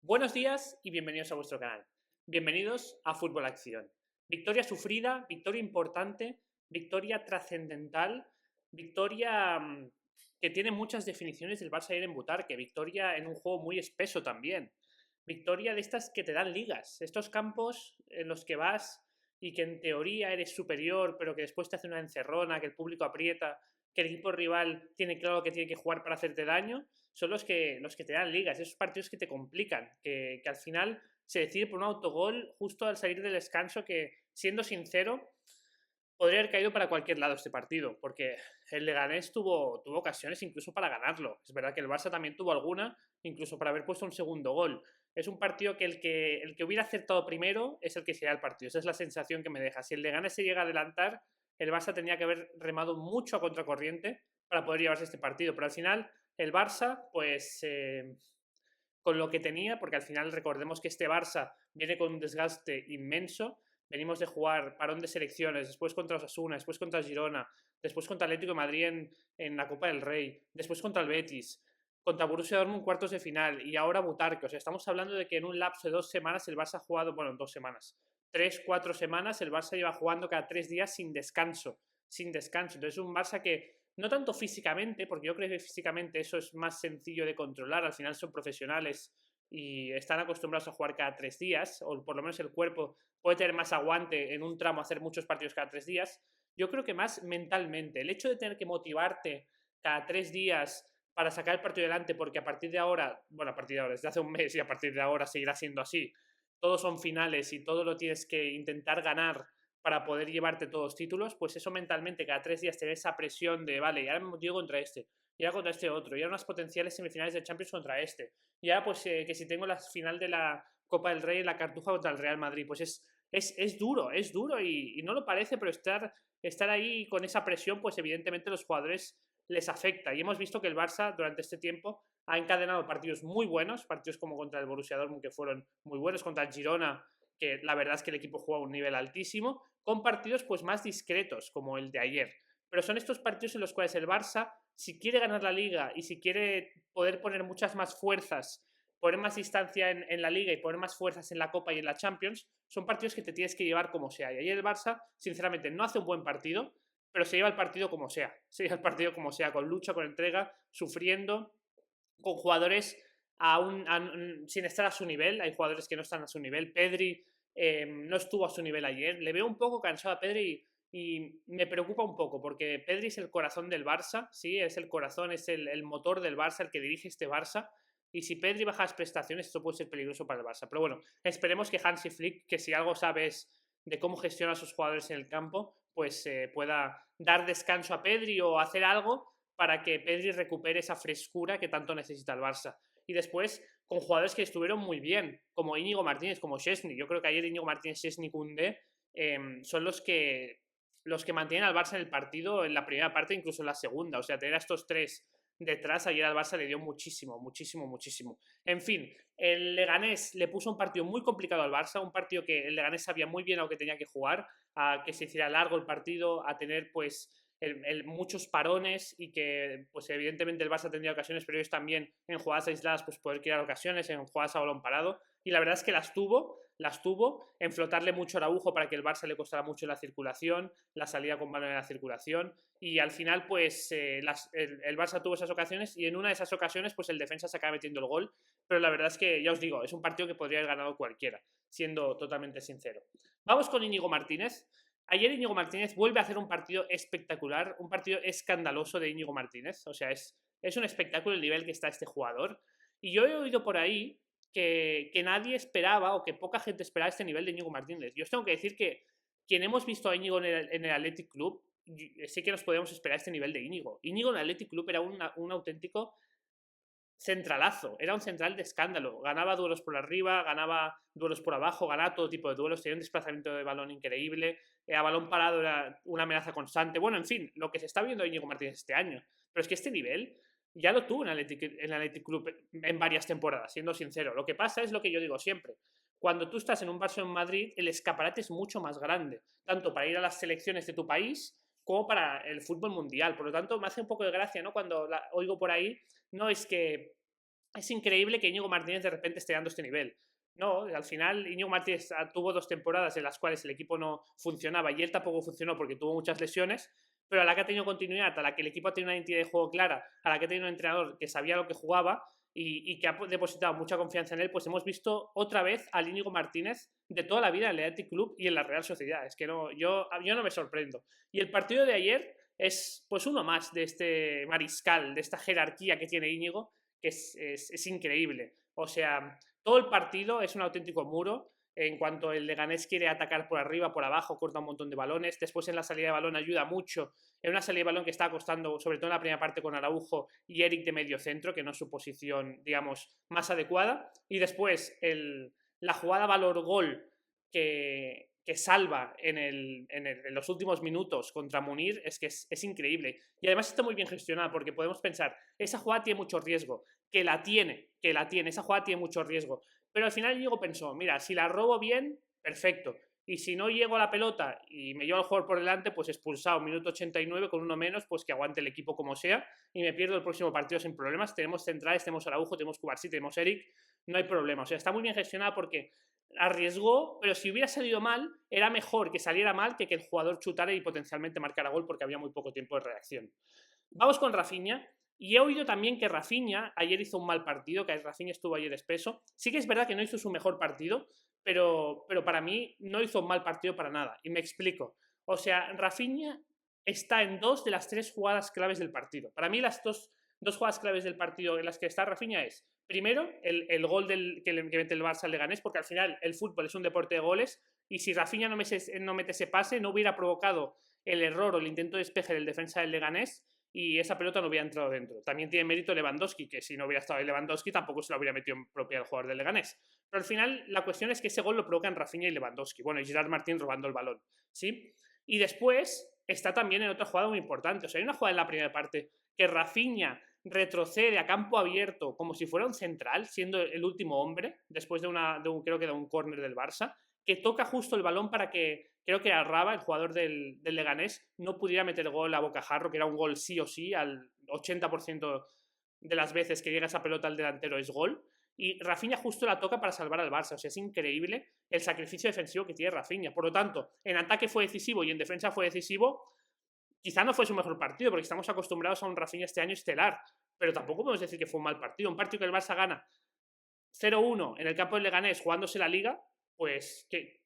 Buenos días y bienvenidos a vuestro canal. Bienvenidos a Fútbol Acción. Victoria sufrida, victoria importante, victoria trascendental, victoria que tiene muchas definiciones del Barça ayer en Butarque, victoria en un juego muy espeso también, victoria de estas que te dan ligas, estos campos en los que vas y que en teoría eres superior, pero que después te hace una encerrona, que el público aprieta, que el equipo rival tiene claro que tiene que jugar para hacerte daño, son los que te dan ligas, esos partidos que te complican, que al final se decide por un autogol justo al salir del descanso que, siendo sincero, podría haber caído para cualquier lado este partido, porque el Leganés tuvo ocasiones incluso para ganarlo. Es verdad que el Barça también tuvo alguna, incluso para haber puesto un segundo gol. Es un partido que el que hubiera acertado primero es el que se da el partido. Esa es la sensación que me deja. Si el Leganés se llega a adelantar, el Barça tenía que haber remado mucho a contracorriente para poder llevarse este partido. Pero al final, el Barça, pues con lo que tenía, porque al final recordemos que este Barça viene con un desgaste inmenso. Venimos de jugar parón de selecciones, después contra Osasuna, después contra Girona, después contra Atlético de Madrid en la Copa del Rey, después contra el Betis, contra Borussia Dortmund cuartos de final y ahora Butarque. O sea, estamos hablando de que en un lapso de 2 semanas el Barça ha jugado, bueno, en 2 semanas, 3, 4 semanas, el Barça lleva jugando cada 3 días sin descanso, sin descanso. Entonces es un Barça que no tanto físicamente, porque yo creo que físicamente eso es más sencillo de controlar, al final son profesionales y están acostumbrados a jugar cada 3 días, o por lo menos el cuerpo puede tener más aguante en un tramo hacer muchos partidos cada 3 días. Yo creo que más mentalmente, el hecho de tener que motivarte cada 3 días para sacar el partido adelante, porque a partir de ahora, bueno, a partir de ahora, desde hace un mes y a partir de ahora seguirá siendo así, todos son finales y todo lo tienes que intentar ganar para poder llevarte todos los títulos, pues eso mentalmente, cada 3 días tener esa presión de, vale, y ahora me motivo contra este, y ahora contra este otro, y ahora unas potenciales semifinales de Champions contra este, y ahora pues que si tengo la final de la Copa del Rey, la Cartuja contra el Real Madrid, pues es duro y no lo parece, pero estar ahí con esa presión, pues evidentemente los jugadores les afecta. Y hemos visto que el Barça durante este tiempo ha encadenado partidos muy buenos, partidos como contra el Borussia Dortmund que fueron muy buenos, contra el Girona, que la verdad es que el equipo juega a un nivel altísimo, con partidos pues más discretos, como el de ayer. Pero son estos partidos en los cuales el Barça, si quiere ganar la Liga y si quiere poder poner muchas más fuerzas, poner más distancia en la Liga y poner más fuerzas en la Copa y en la Champions, son partidos que te tienes que llevar como sea. Y ayer el Barça, sinceramente, no hace un buen partido, pero se lleva el partido como sea. Se lleva el partido como sea, con lucha, con entrega, sufriendo, con jugadores sin estar a su nivel. Hay jugadores que no están a su nivel. Pedri no estuvo a su nivel ayer. Le veo un poco cansado a Pedri y me preocupa un poco porque Pedri es el corazón del Barça, sí, es el corazón, es el motor del Barça, el que dirige este Barça. Y si Pedri baja las prestaciones, esto puede ser peligroso para el Barça. Pero bueno, esperemos que Hansi Flick, que si algo sabes de cómo gestiona a sus jugadores en el campo, pues pueda dar descanso a Pedri o hacer algo para que Pedri recupere esa frescura que tanto necesita el Barça. Y después, con jugadores que estuvieron muy bien, como Íñigo Martínez, como Szczesny. Yo creo que ayer Íñigo Martínez, Szczesny, Koundé son los que mantienen al Barça en el partido en la primera parte, incluso en la segunda. O sea, tener a estos tres detrás ayer al Barça le dio muchísimo, muchísimo, muchísimo. En fin, el Leganés le puso un partido muy complicado al Barça, un partido que el Leganés sabía muy bien a lo que tenía que jugar, a que se hiciera largo el partido, a tener pues muchos parones y que pues evidentemente el Barça tendría ocasiones, pero ellos también en jugadas aisladas pues poder crear ocasiones, en jugadas a balón parado, y la verdad es que las tuvo, en flotarle mucho a Araujo para que el Barça le costara mucho la circulación, la salida con balón en la circulación, y al final pues el Barça tuvo esas ocasiones y en una de esas ocasiones pues el defensa se acaba metiendo el gol, pero la verdad es que ya os digo, es un partido que podría haber ganado cualquiera, siendo totalmente sincero. Vamos con Íñigo Martínez. Ayer Íñigo Martínez vuelve a hacer un partido espectacular, un partido escandaloso de Íñigo Martínez, o sea, es un espectáculo el nivel que está este jugador, y yo he oído por ahí que nadie esperaba o que poca gente esperaba este nivel de Íñigo Martínez. Yo os tengo que decir que quien hemos visto a Íñigo en el Athletic Club, sí que nos podemos esperar este nivel de Íñigo. Íñigo en el Athletic Club era un auténtico centralazo, era un central de escándalo, ganaba duelos por arriba, ganaba duelos por abajo, ganaba todo tipo de duelos, tenía un desplazamiento de balón increíble, a balón parado era una amenaza constante, bueno, en fin, lo que se está viendo de Íñigo Martínez este año, pero es que este nivel ya lo tuvo en el Athletic Club en varias temporadas, siendo sincero. Lo que pasa es lo que yo digo siempre, cuando tú estás en un Barça en Madrid, el escaparate es mucho más grande, tanto para ir a las selecciones de tu país como para el fútbol mundial. Por lo tanto, me hace un poco de gracia, ¿no? Cuando oigo por ahí, no es que es increíble que Íñigo Martínez de repente esté dando este nivel. No, al final Íñigo Martínez tuvo 2 temporadas en las cuales el equipo no funcionaba y él tampoco funcionó porque tuvo muchas lesiones, pero a la que ha tenido continuidad, a la que el equipo ha tenido una identidad de juego clara, a la que ha tenido un entrenador que sabía lo que jugaba y que ha depositado mucha confianza en él, pues hemos visto otra vez al Íñigo Martínez de toda la vida en el Athletic Club y en la Real Sociedad. Es que no, yo no me sorprendo. Y el partido de ayer es pues uno más de este mariscal, de esta jerarquía que tiene Íñigo, que es increíble. O sea, todo el partido es un auténtico muro. En cuanto el Leganés quiere atacar por arriba, por abajo, corta un montón de balones. Después en la salida de balón ayuda mucho. En una salida de balón que está costando, sobre todo en la primera parte con Araujo y Eric de medio centro, que no es su posición, digamos, más adecuada. Y después la jugada valor-gol que salva en los últimos minutos contra Munir es que es increíble. Y además está muy bien gestionada porque podemos pensar, esa jugada tiene mucho riesgo, que la tiene, esa jugada tiene mucho riesgo. Pero al final Diego pensó, mira, si la robo bien, perfecto. Y si no llego a la pelota y me llevo al jugador por delante, pues expulsado, minuto 89 con uno menos, pues que aguante el equipo como sea y me pierdo el próximo partido sin problemas. Tenemos centrales, tenemos Araujo, tenemos Cubarsí, tenemos Eric, no hay problema. O sea, está muy bien gestionada porque arriesgó, pero si hubiera salido mal, era mejor que saliera mal que el jugador chutara y potencialmente marcara gol porque había muy poco tiempo de reacción. Vamos con Rafinha. Y he oído también que Rafinha ayer hizo un mal partido, que Rafinha estuvo ayer espeso. Sí que es verdad que no hizo su mejor partido, pero para mí no hizo un mal partido para nada. Y me explico. O sea, Rafinha está en 2 de las 3 jugadas claves del partido. Para mí las dos jugadas claves del partido en las que está Rafinha es, primero, el gol que mete el Barça al Leganés, porque al final el fútbol es un deporte de goles, y si Rafinha no mete ese pase, no hubiera provocado el error o el intento de despeje del defensa del Leganés, y esa pelota no hubiera entrado dentro. También tiene mérito Lewandowski, que si no hubiera estado ahí Lewandowski tampoco se lo hubiera metido en propia el jugador del Leganés. Pero al final la cuestión es que ese gol lo provocan Rafinha y Lewandowski. Bueno, y Gerard Martín robando el balón, ¿sí? Y después está también en otra jugada muy importante. O sea, hay una jugada en la primera parte que Rafinha retrocede a campo abierto como si fuera un central, siendo el último hombre, después de creo que de un córner del Barça, que toca justo el balón para que, creo que Arraba, el jugador del Leganés, no pudiera meter gol a bocajarro, que era un gol sí o sí, al 80% de las veces que llega esa pelota al delantero es gol, y Rafinha justo la toca para salvar al Barça. O sea, es increíble el sacrificio defensivo que tiene Rafinha. Por lo tanto, en ataque fue decisivo y en defensa fue decisivo. Quizá no fue su mejor partido, porque estamos acostumbrados a un Rafinha este año estelar, pero tampoco podemos decir que fue un mal partido. Un partido que el Barça gana 0-1 en el campo del Leganés jugándose la Liga, pues que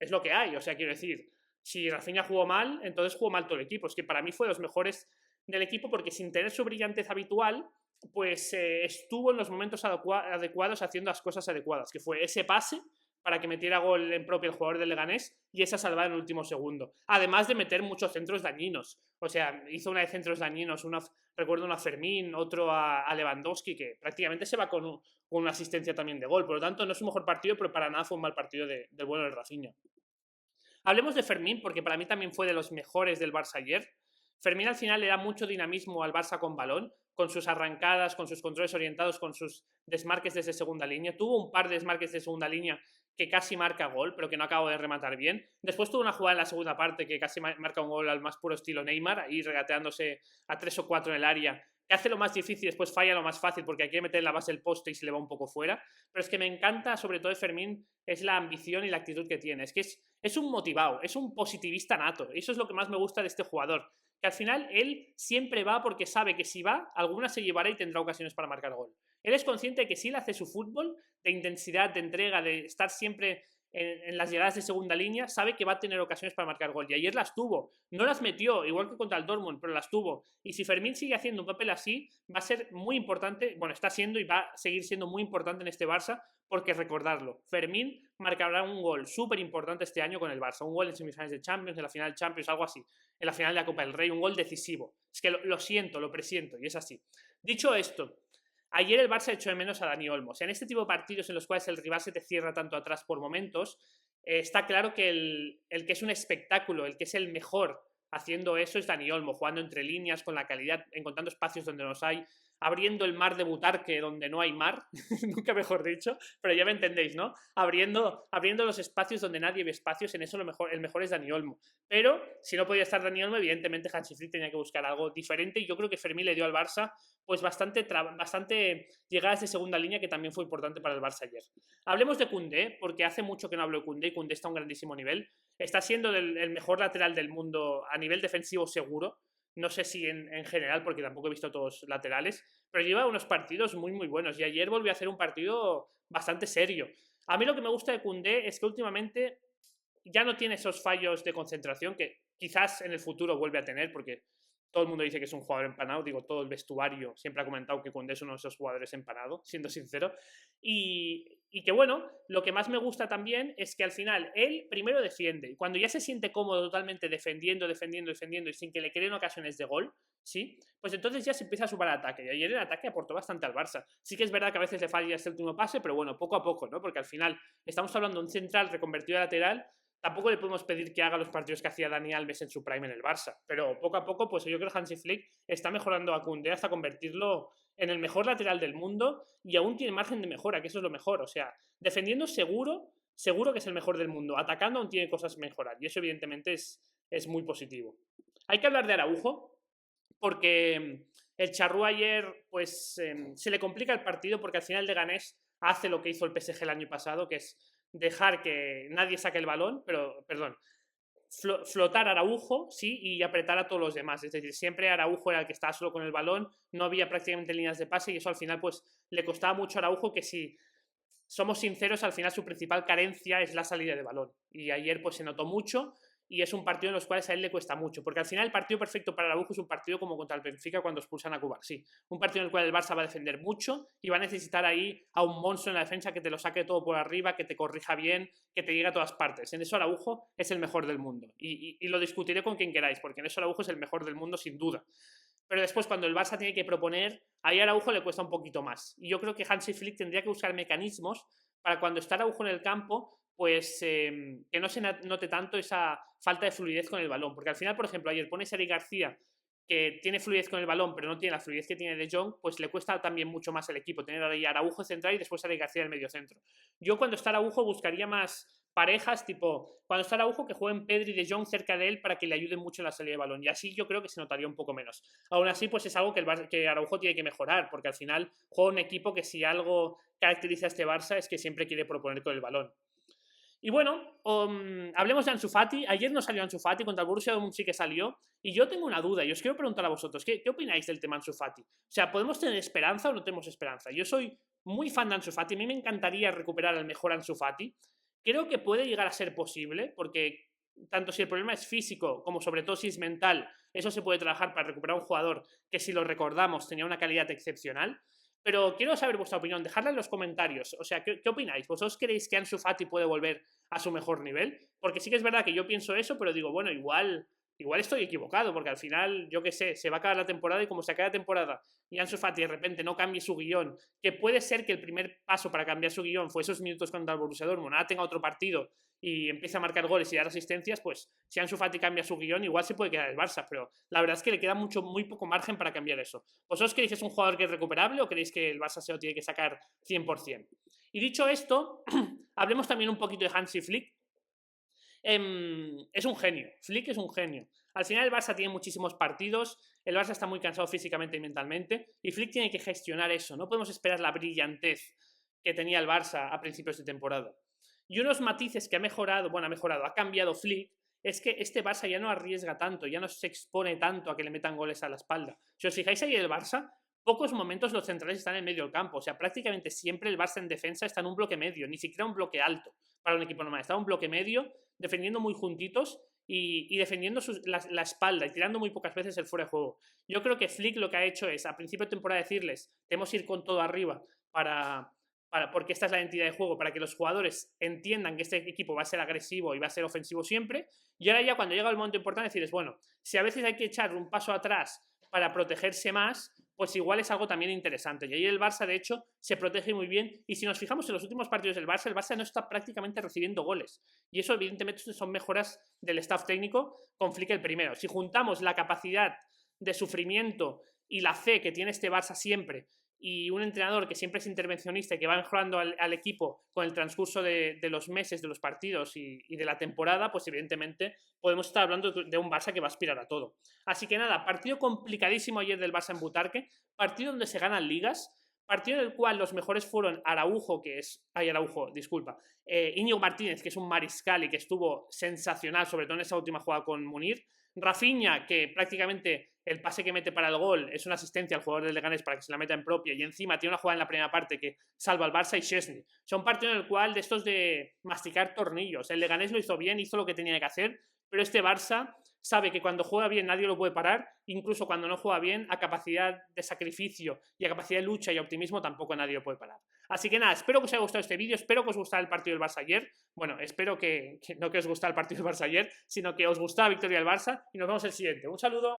es lo que hay. O sea, quiero decir, si Rafinha jugó mal, entonces jugó mal todo el equipo. Es que para mí fue de los mejores del equipo porque sin tener su brillantez habitual, pues estuvo en los momentos adecuados haciendo las cosas adecuadas, que fue ese pase para que metiera gol en propio el jugador del Leganés y esa salvada en el último segundo. Además de meter muchos centros dañinos. O sea, hizo una de centros dañinos, recuerdo una a Fermín, otro a Lewandowski, que prácticamente se va con una asistencia también de gol. Por lo tanto, no es un mejor partido, pero para nada fue un mal partido del bueno de Rafinha. Hablemos de Fermín, porque para mí también fue de los mejores del Barça ayer. Fermín al final le da mucho dinamismo al Barça con balón, con sus arrancadas, con sus controles orientados, con sus desmarques desde segunda línea. Tuvo un par de desmarques de segunda línea que casi marca gol, pero que no acabo de rematar bien. Después tuvo una jugada en la segunda parte que casi marca un gol al más puro estilo Neymar, ahí regateándose a 3 o 4 en el área, que hace lo más difícil y después falla lo más fácil porque hay que meter en la base el poste y se le va un poco fuera. Pero es que me encanta, sobre todo de Fermín, es la ambición y la actitud que tiene. Es que es un motivado, es un positivista nato. Eso es lo que más me gusta de este jugador. Que al final él siempre va porque sabe que si va, alguna se llevará y tendrá ocasiones para marcar gol. Él es consciente de que si él hace su fútbol, de intensidad, de entrega, de estar siempre en las llegadas de segunda línea, sabe que va a tener ocasiones para marcar gol. Y ayer las tuvo. No las metió, igual que contra el Dortmund, pero las tuvo. Y si Fermín sigue haciendo un papel así, va a ser muy importante, bueno, está siendo y va a seguir siendo muy importante en este Barça, porque recordarlo, Fermín marcará un gol súper importante este año con el Barça. Un gol en semifinales de Champions, en la final de Champions, algo así. En la final de la Copa del Rey, un gol decisivo. Es que lo siento, lo presiento, y es así. Dicho esto, ayer el Barça echó de menos a Dani Olmo. O sea, en este tipo de partidos en los cuales el rival se te cierra tanto atrás por momentos, está claro que el que es un espectáculo, el que es el mejor haciendo eso es Dani Olmo, jugando entre líneas, con la calidad, encontrando espacios donde los hay. abriendo el mar de Butarque donde no hay mar, nunca mejor dicho, pero ya me entendéis, ¿no? Abriendo los espacios donde nadie ve espacios, en eso el mejor es Dani Olmo. Pero si no podía estar Dani Olmo, evidentemente Hansi Flick tenía que buscar algo diferente y yo creo que Fermín le dio al Barça pues bastante llegadas de segunda línea que también fue importante para el Barça ayer. Hablemos de Koundé, porque hace mucho que no hablo de Koundé y Koundé está a un grandísimo nivel. Está siendo el mejor lateral del mundo a nivel defensivo seguro. No sé si en general, porque tampoco he visto todos laterales, pero lleva unos partidos muy, muy buenos. Y ayer volvió a hacer un partido bastante serio. A mí lo que me gusta de Koundé es que últimamente ya no tiene esos fallos de concentración que quizás en el futuro vuelve a tener, porque todo el mundo dice que es un jugador empanado. Digo, todo el vestuario siempre ha comentado que Koundé es uno de esos jugadores empanados, siendo sincero. Y que bueno, lo que más me gusta también es que al final él primero defiende. Y cuando ya se siente cómodo totalmente defendiendo y sin que le creen ocasiones de gol, ¿sí? Pues entonces ya se empieza a sumar al ataque. Y ayer el ataque aportó bastante al Barça. Sí que es verdad que a veces le falla este último pase, pero bueno, poco a poco, ¿no? Porque al final estamos hablando de un central reconvertido a lateral. Tampoco le podemos pedir que haga los partidos que hacía Dani Alves en su prime en el Barça, pero poco a poco, pues yo creo que Hansi Flick está mejorando a Koundé hasta convertirlo en el mejor lateral del mundo y aún tiene margen de mejora, que eso es lo mejor. O sea, defendiendo seguro que es el mejor del mundo. Atacando aún tiene cosas que mejorar y eso evidentemente es muy positivo. Hay que hablar de Araujo porque el Charrúa ayer pues se le complica el partido porque al final Leganés hace lo que hizo el PSG el año pasado, que es dejar que nadie saque el balón, flotar a Araujo, sí, y apretar a todos los demás. Es decir, siempre Araujo era el que estaba solo con el balón, no había prácticamente líneas de pase y eso al final pues le costaba mucho a Araujo, que si somos sinceros, al final su principal carencia es la salida de balón. Y ayer pues se notó mucho y es un partido en los cuales a él le cuesta mucho, porque al final el partido perfecto para Araujo es un partido como contra el Benfica cuando expulsan a Cubarsí, un partido en el cual el Barça va a defender mucho y va a necesitar ahí a un monstruo en la defensa que te lo saque todo por arriba, que te corrija bien, que te llegue a todas partes. En eso Araujo es el mejor del mundo y lo discutiré con quien queráis, porque en eso Araujo es el mejor del mundo sin duda. Pero después cuando el Barça tiene que proponer, ahí a Araujo le cuesta un poquito más. Y yo creo que Hansi Flick tendría que buscar mecanismos para cuando está Araujo en el campo, pues que no se note tanto esa falta de fluidez con el balón. Porque al final, por ejemplo, ayer pones a Eric García, que tiene fluidez con el balón, pero no tiene la fluidez que tiene De Jong, pues le cuesta también mucho más al equipo tener ahí a Araujo central y después a Eric García en el medio centro. Yo cuando está Araujo buscaría más parejas, tipo, cuando está Araujo, que jueguen Pedri y De Jong cerca de él para que le ayuden mucho en la salida de balón. Y así yo creo que se notaría un poco menos. Aún así, pues es algo que Araujo tiene que mejorar, porque al final juega un equipo que si algo caracteriza a este Barça es que siempre quiere proponer con el balón. Y bueno, hablemos de Ansu Fati. Ayer no salió Ansu Fati, contra el Borussia Dortmund sí que salió. Y yo tengo una duda y os quiero preguntar a vosotros, ¿qué opináis del tema Ansu Fati? O sea, ¿podemos tener esperanza o no tenemos esperanza? Yo soy muy fan de Ansu Fati, a mí me encantaría recuperar al mejor Ansu Fati. Creo que puede llegar a ser posible, porque tanto si el problema es físico como sobre todo si es mental, eso se puede trabajar para recuperar a un jugador que, si lo recordamos, tenía una calidad excepcional. Pero quiero saber vuestra opinión, dejadla en los comentarios. O sea, ¿qué opináis? ¿Vosotros creéis que Ansu Fati puede volver a su mejor nivel? Porque sí que es verdad que yo pienso eso, pero digo, bueno, igual estoy equivocado, porque al final, yo qué sé, se va a acabar la temporada y como se acaba la temporada y Ansu Fati de repente no cambie su guión, que puede ser que el primer paso para cambiar su guión fue esos minutos contra el Borussia Dortmund, ahora tenga otro partido y empieza a marcar goles y dar asistencias, pues si Ansu Fati cambia su guión, igual se puede quedar el Barça, pero la verdad es que le queda muy poco margen para cambiar eso. ¿Vosotros creéis que es un jugador que es recuperable o creéis que el Barça se lo tiene que sacar 100%? Y dicho esto, hablemos también un poquito de Hansi Flick. Es un genio, Flick es un genio. Al final el Barça tiene muchísimos partidos, el Barça está muy cansado físicamente y mentalmente, y Flick tiene que gestionar eso. No podemos esperar la brillantez que tenía el Barça a principios de temporada. Y unos matices que ha cambiado Flick, es que este Barça ya no arriesga tanto, ya no se expone tanto a que le metan goles a la espalda. Si os fijáis ahí el Barça, pocos momentos los centrales están en medio del campo, o sea, prácticamente siempre el Barça en defensa está en un bloque medio, ni siquiera un bloque alto para un equipo normal, está en un bloque medio, defendiendo muy juntitos y defendiendo la espalda y tirando muy pocas veces el fuera de juego. Yo creo que Flick lo que ha hecho es, a principio de temporada, decirles, tenemos que ir con todo arriba porque esta es la identidad de juego, para que los jugadores entiendan que este equipo va a ser agresivo y va a ser ofensivo siempre, y ahora ya cuando llega el momento importante decirles, bueno, si a veces hay que echar un paso atrás para protegerse más, pues igual es algo también interesante. Y ahí el Barça, de hecho, se protege muy bien. Y si nos fijamos en los últimos partidos del Barça, el Barça no está prácticamente recibiendo goles. Y eso, evidentemente, son mejoras del staff técnico con Flick el primero. Si juntamos la capacidad de sufrimiento y la fe que tiene este Barça siempre, y un entrenador que siempre es intervencionista y que va mejorando al equipo con el transcurso de los meses, de los partidos y de la temporada, pues evidentemente podemos estar hablando de un Barça que va a aspirar a todo. Así que nada, partido complicadísimo ayer del Barça en Butarque, partido donde se ganan ligas, partido en el cual los mejores fueron Íñigo Martínez, que es un mariscal y que estuvo sensacional, sobre todo en esa última jugada con Munir. Rafinha, que prácticamente el pase que mete para el gol es una asistencia al jugador del Leganés para que se la meta en propia, y encima tiene una jugada en la primera parte que salva al Barça, y Szczęsny. O sea, un partido en el cual de estos de masticar tornillos. El Leganés lo hizo bien, hizo lo que tenía que hacer, pero este Barça sabe que cuando juega bien nadie lo puede parar, incluso cuando no juega bien, a capacidad de sacrificio y a capacidad de lucha y optimismo tampoco nadie lo puede parar. Así que nada, espero que os haya gustado este vídeo, espero que os gustara el partido del Barça ayer. Bueno, espero que no que os gustara el partido del Barça ayer, sino que os gustara la victoria del Barça, y nos vemos en el siguiente. Un saludo.